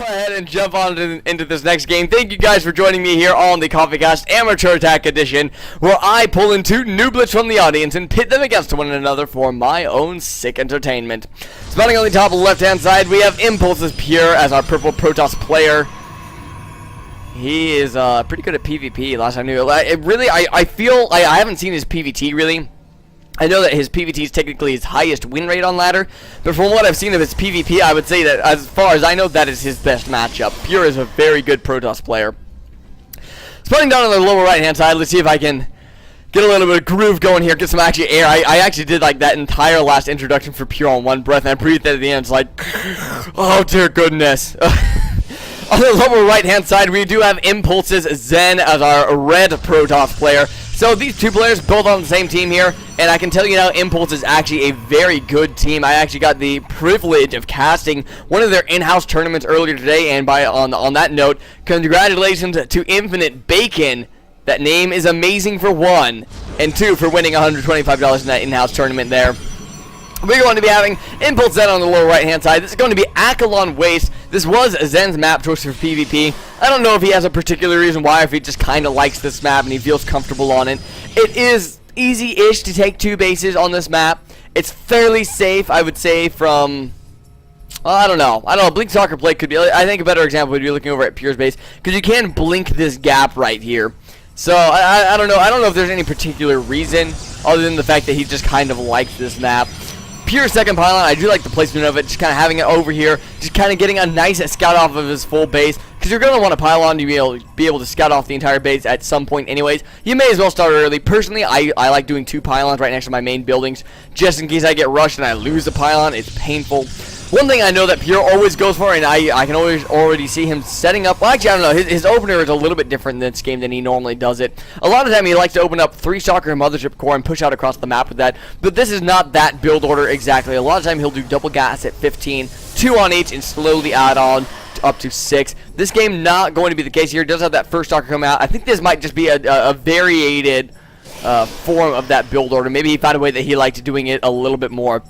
ahead and jump on into this next game. Thank you guys for joining me here on the CoffeeCast Amateur Attack Edition, where I pull in two nooblets from the audience and pit them against one another for my own sick entertainment. Spawning on the top left-hand side, we have Impulse's Pure as our purple Protoss player. He is pretty good at PvP, last I knew. I feel I haven't seen his PvT really. I know that his PvT is technically his highest win rate on ladder, but from what I've seen of his PvP, I would say that as far as I know, that is his best matchup. Pure is a very good Protoss player. Spawning down on the lower right-hand side, let's see if I can get a little bit of groove going here, get some actual air. I actually did like that entire last introduction for Pure on one breath, and I breathed at the end. It's like, oh dear goodness. On the lower right-hand side, we do have Impulse's Zen as our red Protoss player. So these two players both on the same team here, and I can tell you now, Impulse is actually a very good team. I actually got the privilege of casting one of their in-house tournaments earlier today, and on that note, congratulations to infBacon. That name is amazing for one, and two for winning $125 in that in-house tournament there. We're going to be having Impulse Zen on the lower right-hand side. This is going to be Akalon Waste. This was Zen's map choice for PvP. I don't know if he has a particular reason why, if he just kind of likes this map and he feels comfortable on it. It is easy-ish to take two bases on this map. It's fairly safe, I would say, from... Well, I don't know. Blink Soccer Play could be... I think a better example would be looking over at Pure's base, because you can blink this gap right here. So, I don't know. I don't know if there's any particular reason, other than the fact that he just kind of likes this map. Pure second pylon, I do like the placement of it, just kind of having it over here, just kind of getting a nice scout off of his full base, because you're going to want a pylon to be able to scout off the entire base at some point anyways. You may as well start early. Personally, I like doing two pylons right next to my main buildings, just in case I get rushed and I lose the pylon. It's painful. One thing I know that Pure always goes for, and I can always already see him setting up, well actually I don't know, his opener is a little bit different in this game than he normally does it. A lot of the time he likes to open up 3 Stalker and Mothership Core and push out across the map with that, but this is not that build order exactly. A lot of the time he'll do double gas at 15, 2 on each, and slowly add on up to 6. This game not going to be the case here. It does have that first Stalker come out. I think this might just be a variated form of that build order. Maybe he found a way that he liked doing it a little bit more.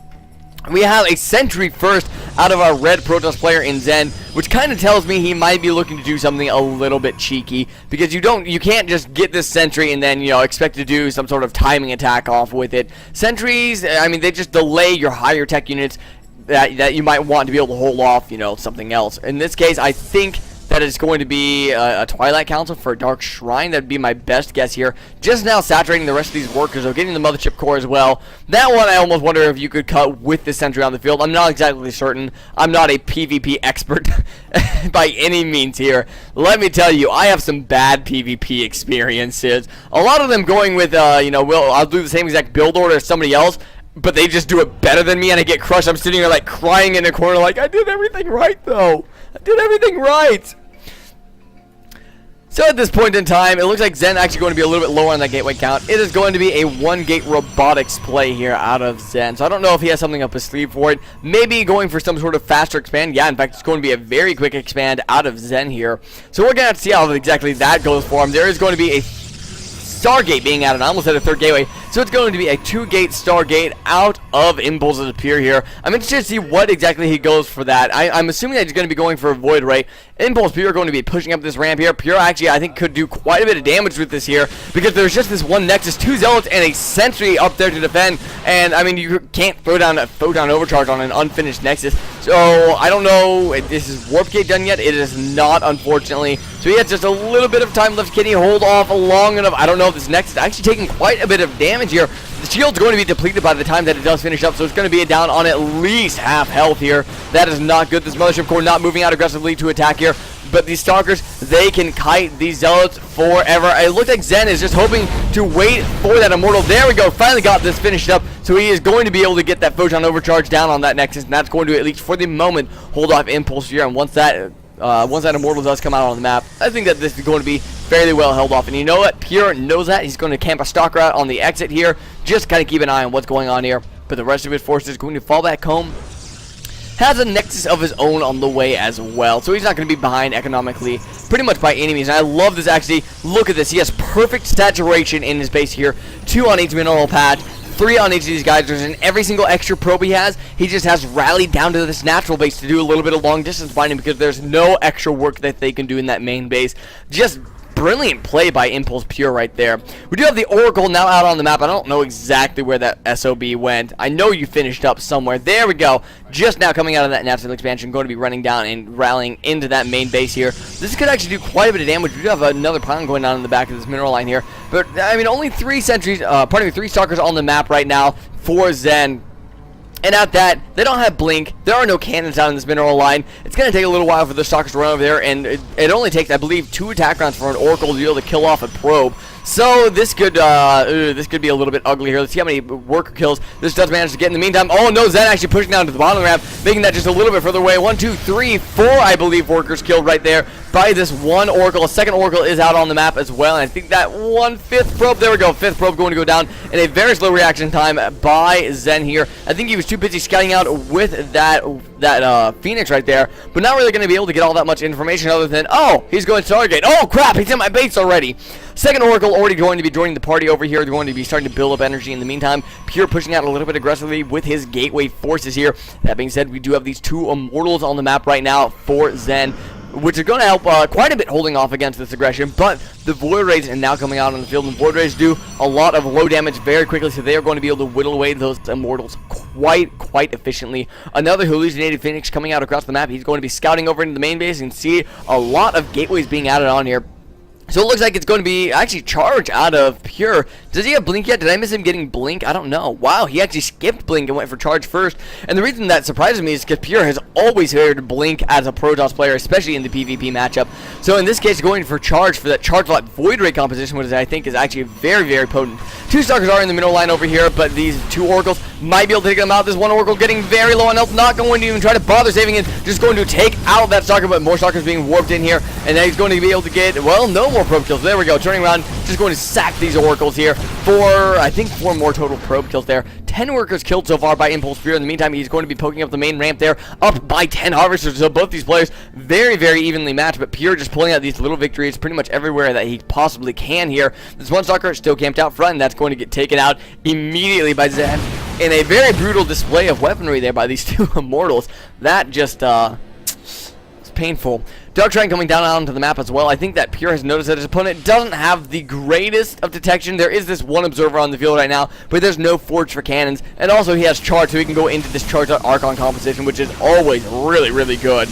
We have a sentry first out of our red Protoss player in Zen, which kind of tells me he might be looking to do something a little bit cheeky, because you can't just get this sentry and then, expect to do some sort of timing attack off with it. Sentries, I mean, they just delay your higher tech units that you might want to be able to hold off, something else. In this case, I think that it's going to be a Twilight Council for a Dark Shrine. That'd be my best guess here. Just now saturating the rest of these workers, so getting the Mothership Core as well. That one, I almost wonder if you could cut with the sentry on the field. I'm not exactly certain. I'm not a PvP expert by any means here. Let me tell you, I have some bad PvP experiences. A lot of them going with, I'll do the same exact build order as somebody else, but they just do it better than me, and I get crushed. I'm sitting there like crying in a corner like, I did everything right though. I did everything right. So at this point in time, it looks like Zen actually going to be a little bit lower on that gateway count. It is going to be a 1-gate robotics play here out of Zen. So I don't know if he has something up his sleeve for it. Maybe going for some sort of faster expand. Yeah, in fact, it's going to be a very quick expand out of Zen here. So we're going to have to see how exactly that goes for him. There is going to be a Stargate being added. I almost said a 3rd gateway. So it's going to be a 2-gate Stargate out of Impulse's Pure here. I'm interested to see what exactly he goes for that. I'm assuming that he's going to be going for a Void Ray. Impulse Pure are going to be pushing up this ramp here. Pure actually, I think, could do quite a bit of damage with this here, because there's just this one Nexus, 2 Zealots, and a Sentry up there to defend. And, I mean, you can't throw down a Photon Overcharge on an unfinished Nexus. So, I don't know if this is Warp Gate done yet. It is not, unfortunately. So he has just a little bit of time left. Can he hold off long enough? I don't know if this Nexus is actually taking quite a bit of damage here. The shield's going to be depleted by the time that it does finish up, so it's going to be down on at least half health here. That is not good. This Mothership Core not moving out aggressively to attack here, but these Stalkers, they can kite these Zealots forever. It looks like Zen is just hoping to wait for that Immortal. There we go. Finally got this finished up, so he is going to be able to get that Photon Overcharge down on that Nexus, and that's going to, at least for the moment, hold off Impulse here. And once that Immortal does come out on the map, I think that this is going to be fairly well held off. And you know what? Pure knows that. He's going to camp a Stalker out on the exit here. Just kind of keep an eye on what's going on here. But the rest of his forces is going to fall back home. Has a Nexus of his own on the way as well, so he's not going to be behind economically pretty much by any means. And I love this actually. Look at this. He has perfect saturation in his base here. 2 on each mineral patch. 3 on each of these guys, and every single extra probe he just has rallied down to this natural base to do a little bit of long distance finding because there's no extra work that they can do in that main base. Just brilliant play by Impulse Pure right there. We do have the Oracle now out on the map. I don't know exactly where that SOB went. I know you finished up somewhere. There we go. Just now coming out of that natural expansion, going to be running down and rallying into that main base here. This could actually do quite a bit of damage. We do have another pylon going on in the back of this mineral line here. But, I mean, only 3 sentries, 3 stalkers on the map right now for Zen. And at that, they don't have blink. There are no cannons out in this mineral line. It's going to take a little while for the stalkers to run over there, and it only takes, I believe, 2 attack rounds for an Oracle to be able to kill off a probe. So this could be a little bit ugly here. Let's see how many worker kills this does manage to get in the meantime. Oh no, Zen actually pushing down to the bottom of the ramp, making that just a little bit further away. 1, 2, 3, 4, I believe, workers killed right there by this one Oracle. A second Oracle is out on the map as well, and I think that 1/5 probe, there we go, 5th probe going to go down in a very slow reaction time by Zen here. I think he was too busy scouting out with that Phoenix right there, but not really going to be able to get all that much information other than, oh, he's going to Stargate. Oh crap, he's in my base already. Second Oracle already going to be joining the party over here. They're going to be starting to build up energy in the meantime. Pure pushing out a little bit aggressively with his gateway forces here. That being said, we do have these 2 Immortals on the map right now for Zen, which are going to help quite a bit holding off against this aggression. But the Void Rays are now coming out on the field, and Void Rays do a lot of low damage very quickly, so they are going to be able to whittle away those Immortals quite efficiently. Another hallucinated Phoenix coming out across the map. He's going to be scouting over into the main base and see a lot of gateways being added on here. So it looks like it's going to be actually Charge out of Pure. Does he have Blink yet? Did I miss him getting Blink? I don't know. Wow, he actually skipped Blink and went for Charge first. And the reason that surprises me is because Pure has always favored Blink as a Protoss player, especially in the PvP matchup. So in this case, going for Charge for that Charge Lot Void Ray composition, which I think is actually very potent. 2 Stalkers are in the middle line over here, but these 2 Oracles might be able to take them out. This one Oracle getting very low on health, not going to even try to bother saving it, just going to take out that Stalker, but more Stalkers being warped in here, and then he's going to be able to get, well, no more probe kills. There we go, turning around, just going to sack these Oracles here for, I think, 4 more total probe kills there. 10 workers killed so far by Impulse Pure. In the meantime, he's going to be poking up the main ramp there, up by 10 Harvesters. So both these players very evenly matched, but Pure just pulling out these little victories pretty much everywhere that he possibly can here. This one Stalker still camped out front, and that's going to get taken out immediately by Zen in a very brutal display of weaponry there by these 2 Immortals. That just, it's painful. Dark Shrine coming down onto the map as well. I think that Pure has noticed that his opponent doesn't have the greatest of detection. There is this one observer on the field right now, but there's no forge for cannons. And also he has charge, so he can go into this charge Archon composition, which is always really good.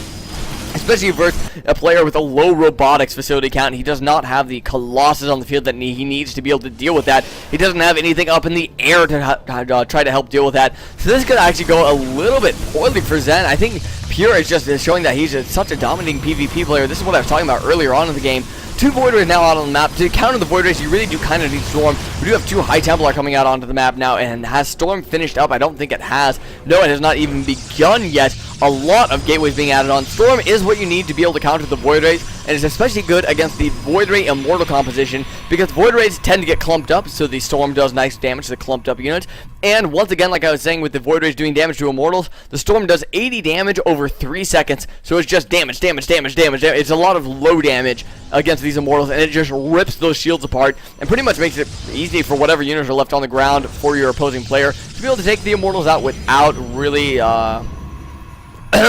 Especially versus a player with a low robotics facility count. He does not have the Colossus on the field that he needs to be able to deal with that. He doesn't have anything up in the air to try to help deal with that. So this could actually go a little bit poorly for Zen. I think Pure is just showing that he's such a dominating PvP player. This is what I was talking about earlier on in the game. 2 Void Rays now out on the map. To counter the Void Rays, you really do kind of need Storm. We do have 2 High Templar coming out onto the map now, and has Storm finished up? I don't think it has. No, it has not even begun yet. A lot of gateways being added on. Storm is what you need to be able to counter the Void Rays, and it's especially good against the Void Ray Immortal composition, because Void Rays tend to get clumped up, so the Storm does nice damage to the clumped up units. And once again, like I was saying, with the Void Rays doing damage to Immortals, the Storm does 80 damage over 3 seconds, so it's just damage. It's a lot of low damage against these Immortals, and it just rips those shields apart, and pretty much makes it easy for whatever units are left on the ground for your opposing player to be able to take the Immortals out without really,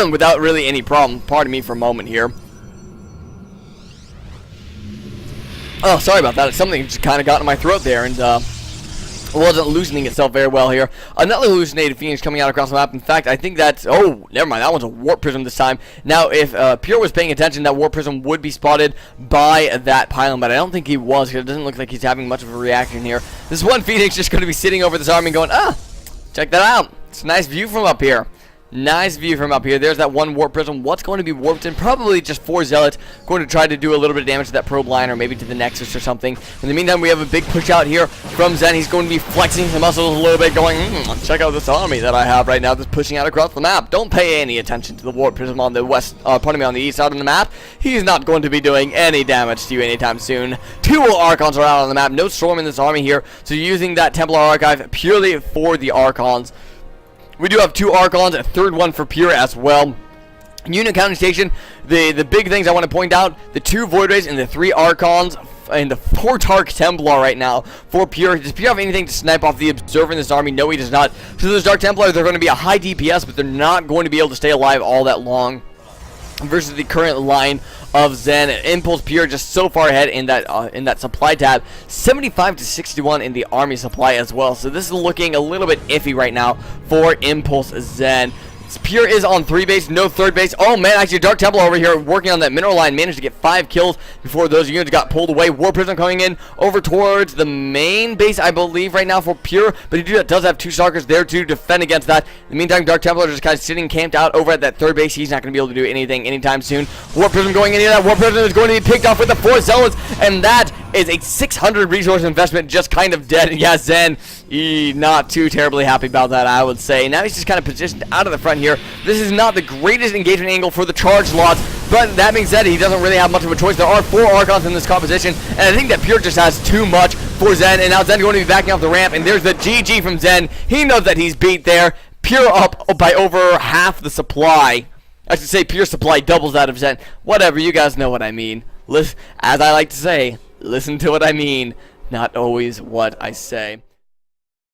without really any problem. Pardon me for a moment here. Oh, sorry about that. Something just kind of got in my throat there, and wasn't loosening itself very well here. Another hallucinated Phoenix coming out across the map. In fact, I think that's, oh, never mind, that one's a Warp Prism this time. Now, if Pure was paying attention, that Warp Prism would be spotted by that pylon, but I don't think he was, because it doesn't look like he's having much of a reaction here. This one Phoenix just going to be sitting over this army going, ah, check that out. It's a nice view from up here. Nice view from up here. There's that one Warp Prism. What's going to be warped in? Probably just 4 Zealots. Going to try to do a little bit of damage to that probe line, or maybe to the Nexus or something. In the meantime, we have a big push out here from Zen. He's going to be flexing his muscles a little bit, going, check out this army that I have right now that's pushing out across the map. Don't pay any attention to the Warp Prism on the west, pardon me, on the east side of the map. He's not going to be doing any damage to you anytime soon. 2 Archons are out on the map. No Storm in this army here, so using that Templar Archive purely for the Archons. We do have 2 Archons, a 3rd one for Pure as well. Unit counting station, the big things I want to point out, the 2 Void Rays and the 3 Archons the 4 Dark Templar right now for Pure. Does Pure have anything to snipe off the Observer in this army? No, he does not. So those Dark Templar, they're going to be a high DPS, but they're not going to be able to stay alive all that long versus the current line of Zen. Impulse Pure just so far ahead in that supply tab, 75 to 61 in the army supply as well. So this is looking a little bit iffy right now for Impulse Zen. Pure is on 3 base, no 3rd base. Oh man, actually Dark Templar over here working on that mineral line, managed to get 5 kills before those units got pulled away. War Prism coming in over towards the main base, I believe, right now for Pure, but he does have 2 Stalkers there to defend against that. In the meantime, Dark Templar just kind of sitting camped out over at that 3rd base. He's not going to be able to do anything anytime soon. War Prism going into that. War Prism is going to be picked off with the 4 Zealots, and that is a 600 resource investment just kind of dead. And yeah, Zen, not too terribly happy about that, I would say. Now he's just kind of positioned out of the front here. This is not the greatest engagement angle for the charge lots, but that being said, he doesn't really have much of a choice. There are 4 Archons in this composition, and I think that Pure just has too much for Zen, and now Zen going to be backing off the ramp, and there's the GG from Zen. He knows that he's beat there. Pure up by over half the supply. I should say Pure supply doubles that of Zen. Whatever, you guys know what I mean. As I like to say, listen to what I mean, not always what I say.